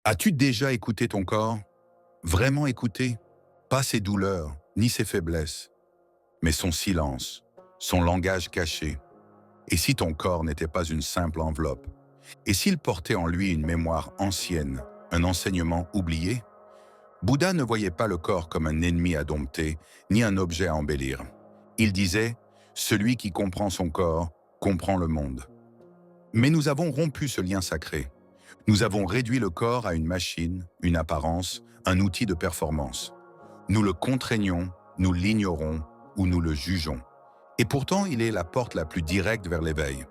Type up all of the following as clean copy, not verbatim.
As-tu déjà écouté ton corps? Vraiment écouté? Pas ses douleurs, ni ses faiblesses, mais son silence, son langage caché. Et si ton corps n'était pas une simple enveloppe? Et s'il portait en lui une mémoire ancienne, un enseignement oublié? Bouddha ne voyait pas le corps comme un ennemi à dompter, ni un objet à embellir. Il disait, celui qui comprend son corps, comprend le monde. Mais nous avons rompu ce lien sacré. Nous avons réduit le corps à une machine, une apparence, un outil de performance. Nous le contraignons, nous l'ignorons ou nous le jugeons. Et pourtant, il est la porte la plus directe vers l'éveil.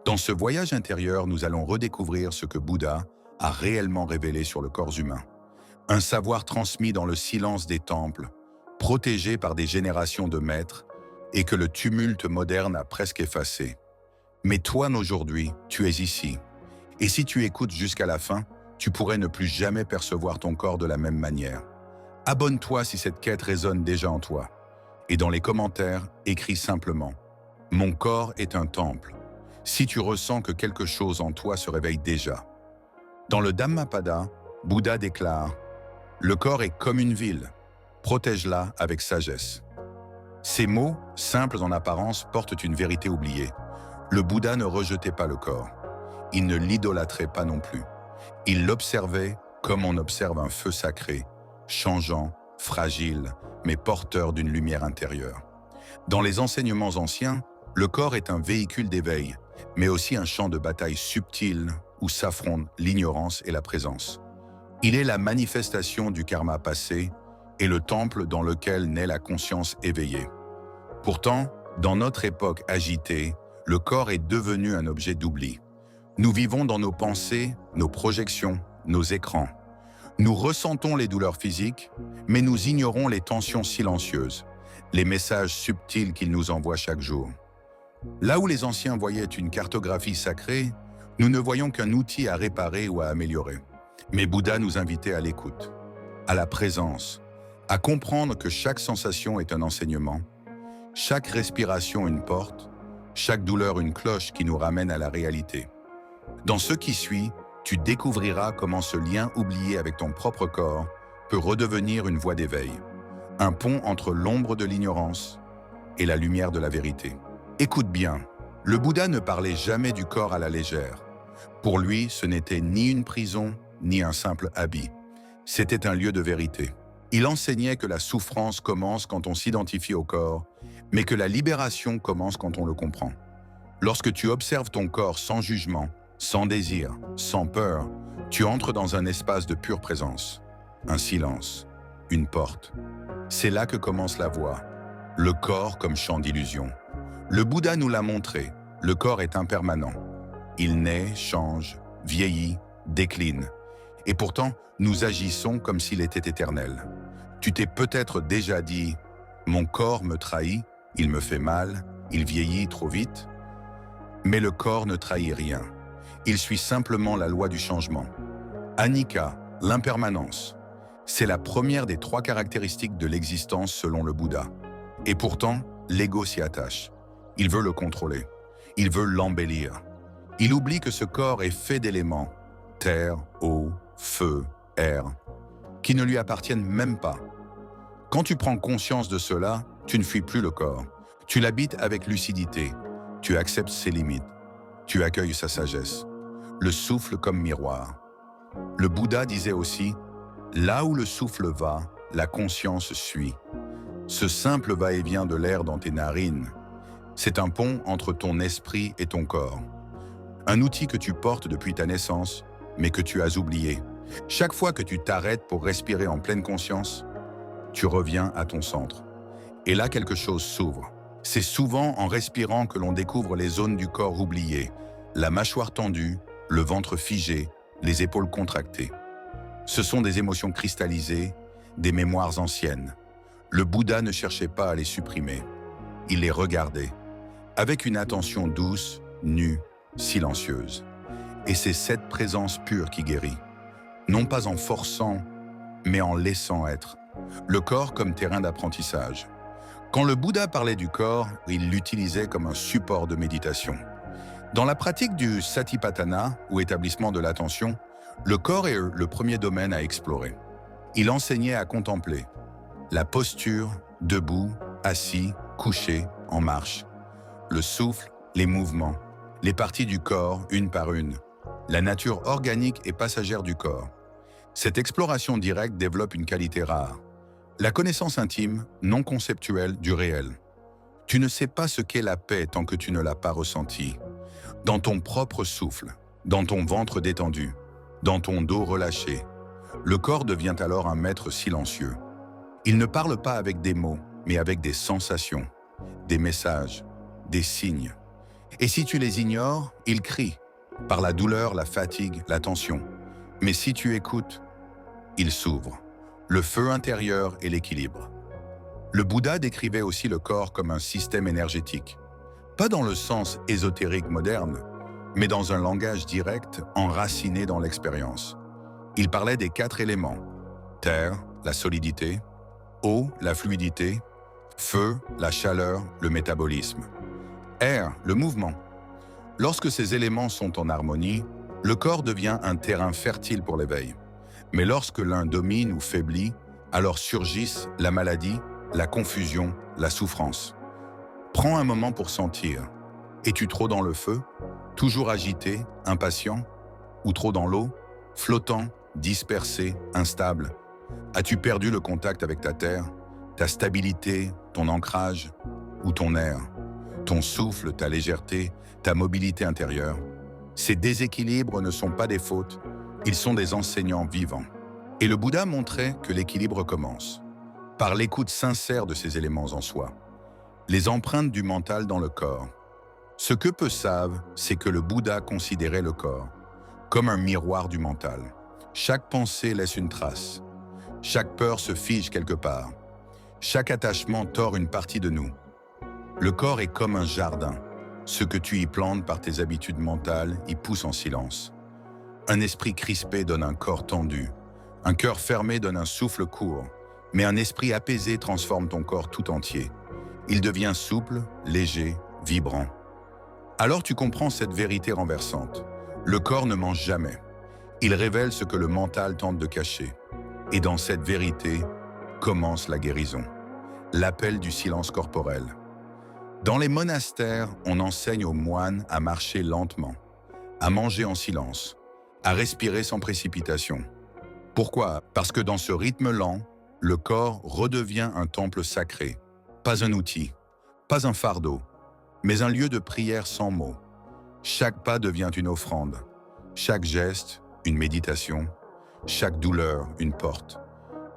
Dans ce voyage intérieur, nous allons redécouvrir ce que Bouddha a réellement révélé sur le corps humain. Un savoir transmis dans le silence des temples, protégé par des générations de maîtres, et que le tumulte moderne a presque effacé. Mais toi, aujourd'hui, tu es ici. Et si tu écoutes jusqu'à la fin, tu pourrais ne plus jamais percevoir ton corps de la même manière. Abonne-toi si cette quête résonne déjà en toi. Et dans les commentaires, écris simplement « Mon corps est un temple ». Si tu ressens que quelque chose en toi se réveille déjà. Dans le Dhammapada, Bouddha déclare « Le corps est comme une ville, protège-la avec sagesse ». Ces mots, simples en apparence, portent une vérité oubliée. Le Bouddha ne rejetait pas le corps. Il ne l'idolâtrait pas non plus. Il l'observait comme on observe un feu sacré, changeant, fragile, mais porteur d'une lumière intérieure. Dans les enseignements anciens, le corps est un véhicule d'éveil, mais aussi un champ de bataille subtil où s'affrontent l'ignorance et la présence. Il est la manifestation du karma passé et le temple dans lequel naît la conscience éveillée. Pourtant, dans notre époque agitée, le corps est devenu un objet d'oubli. Nous vivons dans nos pensées, nos projections, nos écrans. Nous ressentons les douleurs physiques, mais nous ignorons les tensions silencieuses, les messages subtils qu'ils nous envoient chaque jour. Là où les anciens voyaient une cartographie sacrée, nous ne voyons qu'un outil à réparer ou à améliorer. Mais Bouddha nous invitait à l'écoute, à la présence, à comprendre que chaque sensation est un enseignement, chaque respiration une porte, chaque douleur une cloche qui nous ramène à la réalité. Dans ce qui suit, tu découvriras comment ce lien oublié avec ton propre corps peut redevenir une voie d'éveil, un pont entre l'ombre de l'ignorance et la lumière de la vérité. Écoute bien, le Bouddha ne parlait jamais du corps à la légère. Pour lui, ce n'était ni une prison, ni un simple habit. C'était un lieu de vérité. Il enseignait que la souffrance commence quand on s'identifie au corps, mais que la libération commence quand on le comprend. Lorsque tu observes ton corps sans jugement, sans désir, sans peur, tu entres dans un espace de pure présence, un silence, une porte. C'est là que commence la voie, le corps comme champ d'illusion. Le Bouddha nous l'a montré, le corps est impermanent. Il naît, change, vieillit, décline. Et pourtant, nous agissons comme s'il était éternel. Tu t'es peut-être déjà dit « Mon corps me trahit, il me fait mal, il vieillit trop vite ». Mais le corps ne trahit rien. Il suit simplement la loi du changement. Anicca, l'impermanence. C'est la première des 3 caractéristiques de l'existence selon le Bouddha. Et pourtant, l'ego s'y attache. Il veut le contrôler. Il veut l'embellir. Il oublie que ce corps est fait d'éléments, terre, eau, feu, air, qui ne lui appartiennent même pas. Quand tu prends conscience de cela, tu ne fuis plus le corps. Tu l'habites avec lucidité. Tu acceptes ses limites. Tu accueilles sa sagesse. Le souffle comme miroir. Le Bouddha disait aussi « Là où le souffle va, la conscience suit ». Ce simple va-et-vient de l'air dans tes narines, c'est un pont entre ton esprit et ton corps. Un outil que tu portes depuis ta naissance, mais que tu as oublié. Chaque fois que tu t'arrêtes pour respirer en pleine conscience, tu reviens à ton centre. Et là, quelque chose s'ouvre. C'est souvent en respirant que l'on découvre les zones du corps oubliées, la mâchoire tendue, le ventre figé, les épaules contractées. Ce sont des émotions cristallisées, des mémoires anciennes. Le Bouddha ne cherchait pas à les supprimer. Il les regardait, avec une attention douce, nue, silencieuse. Et c'est cette présence pure qui guérit. Non pas en forçant, mais en laissant être. Le corps comme terrain d'apprentissage. Quand le Bouddha parlait du corps, il l'utilisait comme un support de méditation. Dans la pratique du Satipatthana, ou établissement de l'attention, Le corps est le premier domaine à explorer. Il enseignait à contempler la posture, debout, assis, couché, en marche, le souffle, les mouvements, les parties du corps une par une, la nature organique et passagère du corps. Cette exploration directe développe une qualité rare, la connaissance intime, non conceptuelle du réel. Tu ne sais pas ce qu'est la paix tant que tu ne l'as pas ressentie. Dans ton propre souffle, dans ton ventre détendu, dans ton dos relâché, le corps devient alors un maître silencieux. Il ne parle pas avec des mots, mais avec des sensations, des messages, des signes. Et si tu les ignores, il crie, par la douleur, la fatigue, la tension. Mais si tu écoutes, il s'ouvre, le feu intérieur et l'équilibre. Le Bouddha décrivait aussi le corps comme un système énergétique, pas dans le sens ésotérique moderne, mais dans un langage direct enraciné dans l'expérience. Il parlait des 4 éléments: terre, la solidité; eau, la fluidité; feu, la chaleur, le métabolisme; air, le mouvement. Lorsque ces éléments sont en harmonie, le corps devient un terrain fertile pour l'éveil. Mais lorsque l'un domine ou faiblit, alors surgissent la maladie, la confusion, la souffrance. Prends un moment pour sentir. Es-tu trop dans le feu, toujours agité, impatient, ou trop dans l'eau, flottant, dispersé, instable? As-tu perdu le contact avec ta terre, ta stabilité, ton ancrage ou ton air, ton souffle, ta légèreté, ta mobilité intérieure? Ces déséquilibres ne sont pas des fautes, ils sont des enseignants vivants. Et le Bouddha montrait que l'équilibre commence par l'écoute sincère de ces éléments en soi, les empreintes du mental dans le corps. Ce que peu savent, c'est que le Bouddha considérait le corps comme un miroir du mental. Chaque pensée laisse une trace. Chaque peur se fige quelque part. Chaque attachement tord une partie de nous. Le corps est comme un jardin. Ce que tu y plantes par tes habitudes mentales y pousse en silence. Un esprit crispé donne un corps tendu. Un cœur fermé donne un souffle court. Mais un esprit apaisé transforme ton corps tout entier. Il devient souple, léger, vibrant. Alors tu comprends cette vérité renversante. Le corps ne ment jamais. Il révèle ce que le mental tente de cacher. Et dans cette vérité commence la guérison. L'appel du silence corporel. Dans les monastères, on enseigne aux moines à marcher lentement, à manger en silence, à respirer sans précipitation. Pourquoi? Parce que dans ce rythme lent, le corps redevient un temple sacré, pas un outil, pas un fardeau, mais un lieu de prière sans mots. Chaque pas devient une offrande, chaque geste, une méditation, chaque douleur, une porte.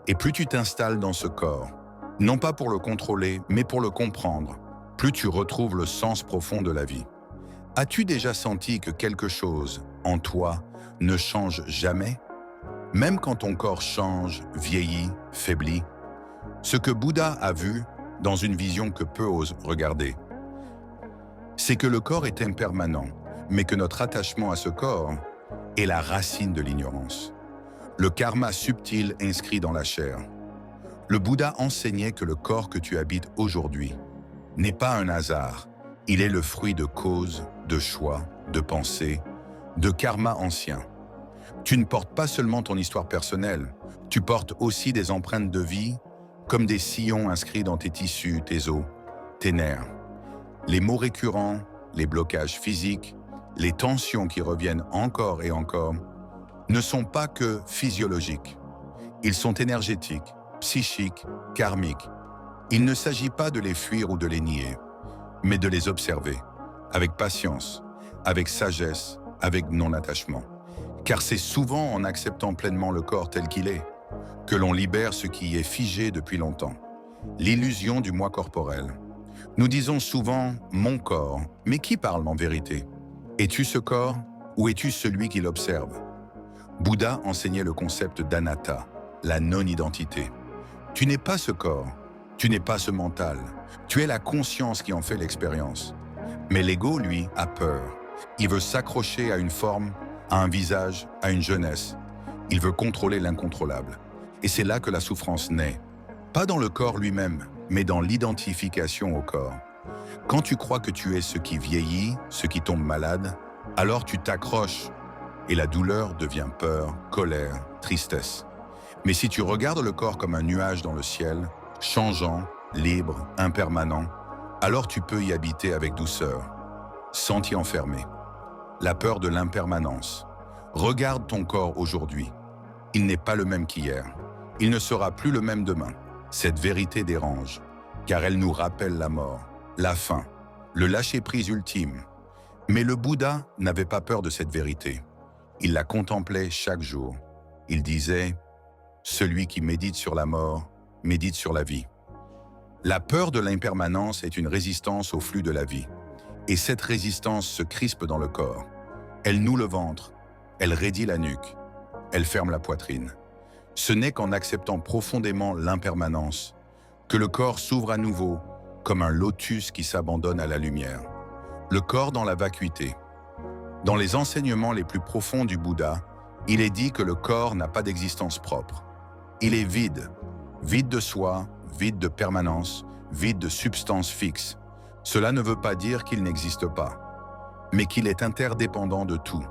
Et plus tu t'installes dans ce corps, non pas pour le contrôler, mais pour le comprendre, plus tu retrouves le sens profond de la vie. As-tu déjà senti que quelque chose, en toi, ne change jamais? Même quand ton corps change, vieillit, faiblit. Ce que Bouddha a vu, dans une vision que peu osent regarder, c'est que le corps est impermanent, mais que notre attachement à ce corps est la racine de l'ignorance. Le karma subtil inscrit dans la chair. Le Bouddha enseignait que le corps que tu habites aujourd'hui n'est pas un hasard. Il est le fruit de causes, de choix, de pensées, de karma anciens. Tu ne portes pas seulement ton histoire personnelle, tu portes aussi des empreintes de vie, comme des sillons inscrits dans tes tissus, tes os, tes nerfs. Les maux récurrents, les blocages physiques, les tensions qui reviennent encore et encore, ne sont pas que physiologiques. Ils sont énergétiques, psychiques, karmiques. Il ne s'agit pas de les fuir ou de les nier, mais de les observer, avec patience, avec sagesse, avec non-attachement. Car c'est souvent en acceptant pleinement le corps tel qu'il est que l'on libère ce qui est figé depuis longtemps, l'illusion du moi corporel. Nous disons souvent « mon corps », mais qui parle en vérité? Es-tu ce corps ou es-tu celui qui l'observe? Bouddha enseignait le concept d'anatta, la non-identité. Tu n'es pas ce corps, tu n'es pas ce mental, tu es la conscience qui en fait l'expérience. Mais l'ego, lui, a peur. Il veut s'accrocher à une forme, à un visage, à une jeunesse. Il veut contrôler l'incontrôlable. Et c'est là que la souffrance naît. Pas dans le corps lui-même, mais dans l'identification au corps. Quand tu crois que tu es ce qui vieillit, ce qui tombe malade, alors tu t'accroches et la douleur devient peur, colère, tristesse. Mais si tu regardes le corps comme un nuage dans le ciel, changeant, libre, impermanent, alors tu peux y habiter avec douceur, sans t'y enfermer. La peur de l'impermanence. Regarde ton corps aujourd'hui. Il n'est pas le même qu'hier. Il ne sera plus le même demain. Cette vérité dérange, car elle nous rappelle la mort, la fin, le lâcher-prise ultime. Mais le Bouddha n'avait pas peur de cette vérité. Il la contemplait chaque jour. Il disait « Celui qui médite sur la mort, médite sur la vie ». La peur de l'impermanence est une résistance au flux de la vie. Et cette résistance se crispe dans le corps. Elle noue le ventre, elle raidit la nuque, elle ferme la poitrine. Ce n'est qu'en acceptant profondément l'impermanence que le corps s'ouvre à nouveau comme un lotus qui s'abandonne à la lumière. Le corps dans la vacuité. Dans les enseignements les plus profonds du Bouddha, il est dit que le corps n'a pas d'existence propre. Il est vide, vide de soi, vide de permanence, vide de substance fixe. Cela ne veut pas dire qu'il n'existe pas, mais qu'il est interdépendant de tout.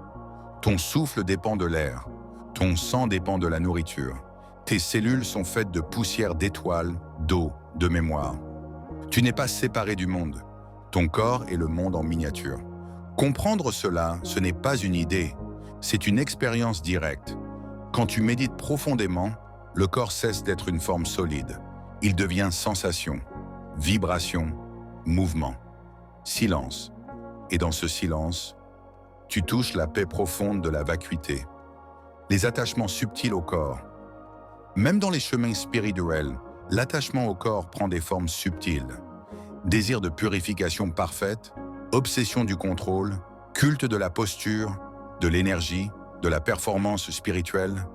Ton souffle dépend de l'air, ton sang dépend de la nourriture. Tes cellules sont faites de poussière d'étoiles, d'eau, de mémoire. Tu n'es pas séparé du monde. Ton corps est le monde en miniature. Comprendre cela, ce n'est pas une idée, c'est une expérience directe. Quand tu médites profondément, le corps cesse d'être une forme solide. Il devient sensation, vibration, mouvement, silence. Et dans ce silence, tu touches la paix profonde de la vacuité, les attachements subtils au corps. Même dans les chemins spirituels, l'attachement au corps prend des formes subtiles. Désir de purification parfaite, obsession du contrôle, culte de la posture, de l'énergie, de la performance spirituelle.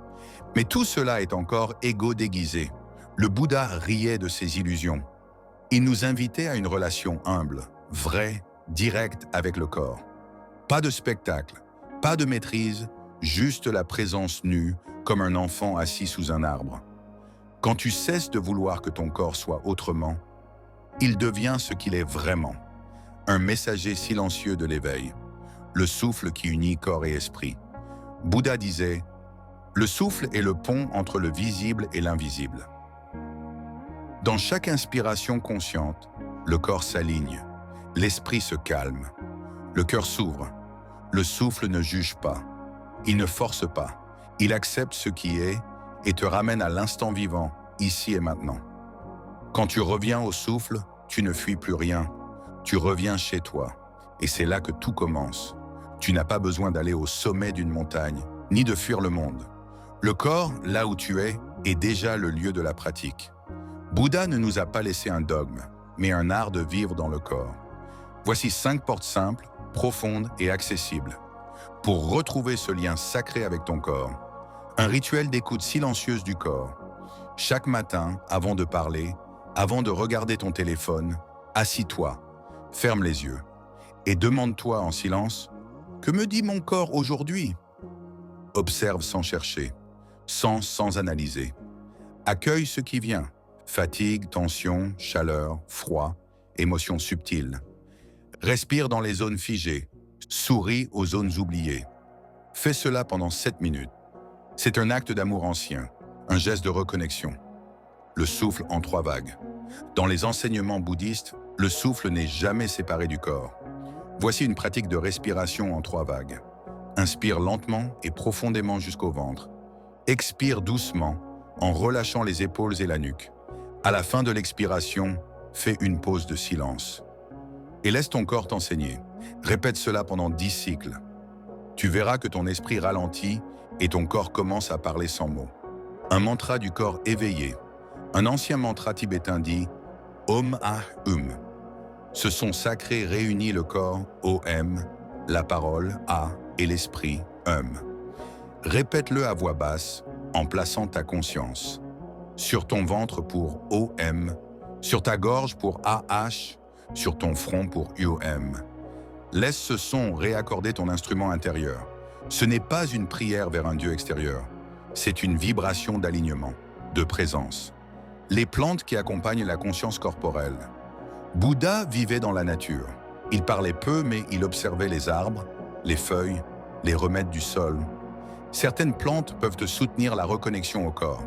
Mais tout cela est encore ego déguisé. Le Bouddha riait de ces illusions. Il nous invitait à une relation humble, vraie, directe avec le corps. Pas de spectacle, pas de maîtrise, juste la présence nue, comme un enfant assis sous un arbre. Quand tu cesses de vouloir que ton corps soit autrement, il devient ce qu'il est vraiment, un messager silencieux de l'éveil, le souffle qui unit corps et esprit. Bouddha disait, « Le souffle est le pont entre le visible et l'invisible. » Dans chaque inspiration consciente, le corps s'aligne, l'esprit se calme, le cœur s'ouvre, le souffle ne juge pas, il ne force pas, il accepte ce qui est et te ramène à l'instant vivant, ici et maintenant. Quand tu reviens au souffle, tu ne fuis plus rien, tu reviens chez toi, et c'est là que tout commence. Tu n'as pas besoin d'aller au sommet d'une montagne, ni de fuir le monde. Le corps, là où tu es déjà le lieu de la pratique. Bouddha ne nous a pas laissé un dogme, mais un art de vivre dans le corps. Voici 5 portes simples, profondes et accessibles. Pour retrouver ce lien sacré avec ton corps, un rituel d'écoute silencieuse du corps. Chaque matin, avant de parler, avant de regarder ton téléphone, assis-toi, ferme les yeux et demande-toi en silence « Que me dit mon corps aujourd'hui ?» Observe sans chercher, sans analyser. Accueille ce qui vient, fatigue, tension, chaleur, froid, émotions subtiles. Respire dans les zones figées, souris aux zones oubliées. Fais cela pendant 7 minutes. C'est un acte d'amour ancien, un geste de reconnexion. Le souffle en 3 vagues. Dans les enseignements bouddhistes, le souffle n'est jamais séparé du corps. Voici une pratique de respiration en 3 vagues. Inspire lentement et profondément jusqu'au ventre. Expire doucement en relâchant les épaules et la nuque. À la fin de l'expiration, fais une pause de silence. Et laisse ton corps t'enseigner. Répète cela pendant 10 cycles. Tu verras que ton esprit ralentit et ton corps commence à parler sans mots. Un mantra du corps éveillé. Un ancien mantra tibétain dit « Om Ah Hum ». Ce son sacré réunit le corps Om, la parole A et l'esprit Hum. Répète-le à voix basse en plaçant ta conscience. Sur ton ventre pour OM, sur ta gorge pour AH, sur ton front pour UM. Laisse ce son réaccorder ton instrument intérieur. Ce n'est pas une prière vers un Dieu extérieur, c'est une vibration d'alignement, de présence. Les plantes qui accompagnent la conscience corporelle. Bouddha vivait dans la nature. Il parlait peu, mais il observait les arbres, les feuilles, les remèdes du sol. Certaines plantes peuvent te soutenir la reconnexion au corps.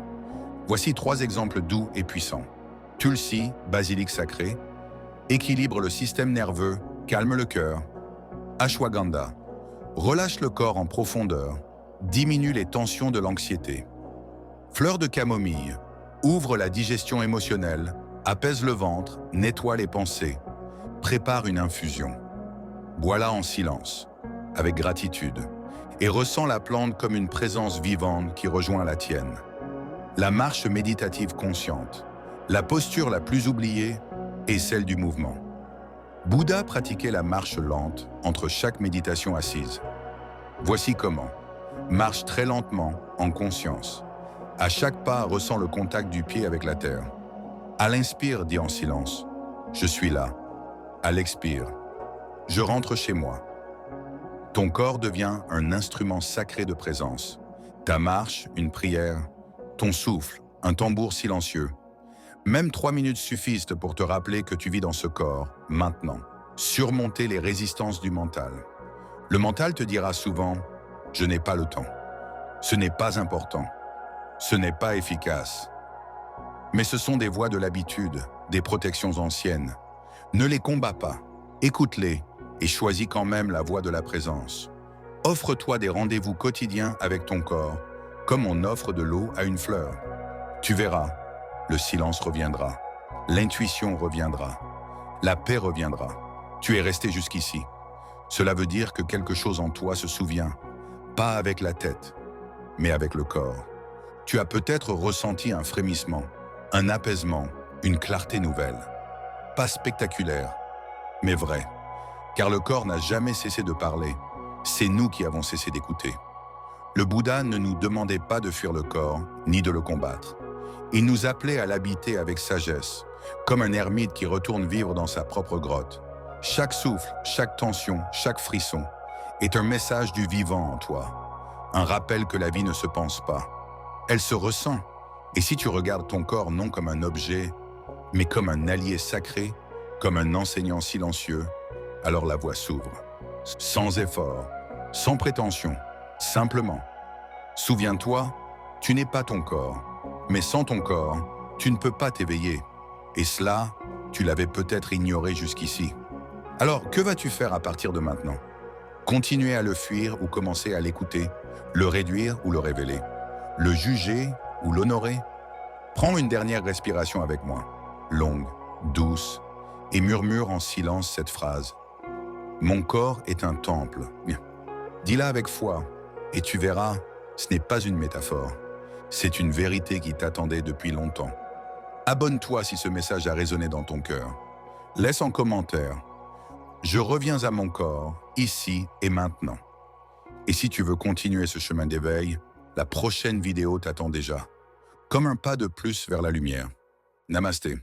Voici 3 exemples doux et puissants. Tulsi, basilic sacré, équilibre le système nerveux, calme le cœur. Ashwagandha, relâche le corps en profondeur, diminue les tensions de l'anxiété. Fleur de camomille, ouvre la digestion émotionnelle, apaise le ventre, nettoie les pensées, prépare une infusion. Bois-la en silence, avec gratitude, et ressens la plante comme une présence vivante qui rejoint la tienne. La marche méditative consciente, la posture la plus oubliée est celle du mouvement. Bouddha pratiquait la marche lente entre chaque méditation assise. Voici comment. Marche très lentement, en conscience. À chaque pas, ressens le contact du pied avec la terre. À l'inspire, dis en silence, « Je suis là ». À l'expire, « Je rentre chez moi ». Ton corps devient un instrument sacré de présence. Ta marche, une prière. Ton souffle, un tambour silencieux. Même 3 minutes suffisent pour te rappeler que tu vis dans ce corps, maintenant. Surmonter les résistances du mental. Le mental te dira souvent « Je n'ai pas le temps ». Ce n'est pas important. Ce n'est pas efficace. Mais ce sont des voies de l'habitude, des protections anciennes. Ne les combats pas, écoute-les et choisis quand même la voie de la présence. Offre-toi des rendez-vous quotidiens avec ton corps, comme on offre de l'eau à une fleur. Tu verras, le silence reviendra, l'intuition reviendra, la paix reviendra. Tu es resté jusqu'ici. Cela veut dire que quelque chose en toi se souvient, pas avec la tête, mais avec le corps. Tu as peut-être ressenti un frémissement, un apaisement, une clarté nouvelle. Pas spectaculaire, mais vrai. Car le corps n'a jamais cessé de parler. C'est nous qui avons cessé d'écouter. Le Bouddha ne nous demandait pas de fuir le corps, ni de le combattre. Il nous appelait à l'habiter avec sagesse, comme un ermite qui retourne vivre dans sa propre grotte. Chaque souffle, chaque tension, chaque frisson est un message du vivant en toi. Un rappel que la vie ne se pense pas. Elle se ressent. Et si tu regardes ton corps non comme un objet, mais comme un allié sacré, comme un enseignant silencieux, alors la voie s'ouvre. Sans effort, sans prétention, simplement. Souviens-toi, tu n'es pas ton corps, mais sans ton corps, tu ne peux pas t'éveiller. Et cela, tu l'avais peut-être ignoré jusqu'ici. Alors, que vas-tu faire à partir de maintenant? Continuer à le fuir ou commencer à l'écouter? Le réduire ou le révéler? Le juger ou l'honorer? Prends une dernière respiration avec moi, longue, douce, et murmure en silence cette phrase. Mon corps est un temple. Dis-la avec foi, et tu verras, ce n'est pas une métaphore. C'est une vérité qui t'attendait depuis longtemps. Abonne-toi si ce message a résonné dans ton cœur. Laisse en commentaire. Je reviens à mon corps, ici et maintenant. Et si tu veux continuer ce chemin d'éveil, la prochaine vidéo t'attend déjà. Comme un pas de plus vers la lumière. Namasté.